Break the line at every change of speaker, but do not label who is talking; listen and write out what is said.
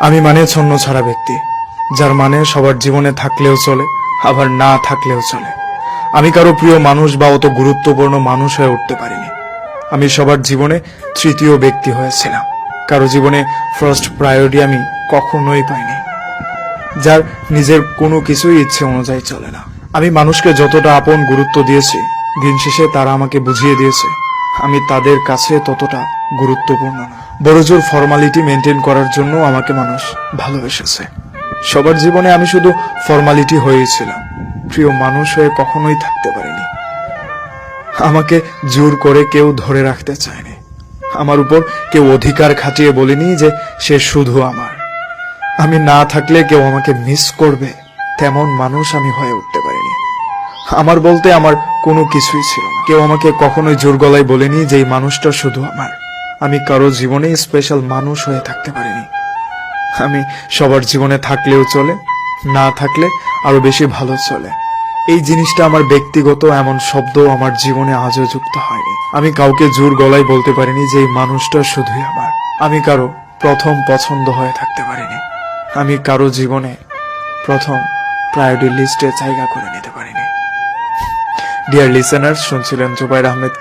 আমি মানে ছন্নছাড়া ব্যক্তি, যার মানে সবার জীবনে থাকলেও চলে, আবার না থাকলেও চলে। আমি কারো প্রিয় মানুষ বা অত গুরুত্বপূর্ণ মানুষ হয়ে উঠতে পারিনি। আমি সবার জীবনে তৃতীয় ব্যক্তি হয়েছিলাম। কারো জীবনে ফার্স্ট প্রায়োরিটি আমি কখনোই পাইনি, যার নিজের কোনো কিছুই ইচ্ছে অনুযায়ী চলে না। আমি মানুষকে যতটা আপন গুরুত্ব দিয়েছি, দিন শেষে তারা আমাকে বুঝিয়ে দিয়েছে আমি তাদের কাছে ততটা গুরুত্বপূর্ণ না। বড়জোর ফর্মালিটি মেনটেন করার জন্য আমাকে মানুষ ভালোবেসেছে। সবার জীবনে আমি শুধু ফর্মালিটি হয়েছিলাম, প্রিয় মানুষ হয়ে কখনোই থাকতে পারিনি। আমাকে জোর করে কেউ ধরে রাখতে চায়নি। আমার উপর কেউ অধিকার খাটিয়ে বলেনি যে সে শুধু আমার। আমি না থাকলে কেউ আমাকে মিস করবে, তেমন মানুষ আমি হয়ে উঠতে পারিনি। আমার বলতে আমার কোনো কিছুই ছিল না। কেউ আমাকে কখনোই জোর গলায় বলেনি যে এই মানুষটা শুধু আমার। আমি কারো জীবনে স্পেশাল মানুষ হয়ে থাকতে পারিনি। আমি সবার জীবনে থাকলেও চলে, না থাকলে আরো বেশি ভালো চলে। এই জিনিসটা আমার ব্যক্তিগত এমন শব্দ আমার জীবনে আজও যুক্ত হয়নি। আমি কাউকে জোর গলায় বলতে পারিনি যে এই মানুষটা শুধুই আমার। আমি কারো প্রথম পছন্দ হয়ে থাকতে পারিনি। আমি কারো জীবনে প্রথম প্রায়োরিটি লিস্টে জায়গা করে নিতে পারিনি। ডিয়ার লিসেনার্স, শুনছিলেন জুবাইর আহমেদ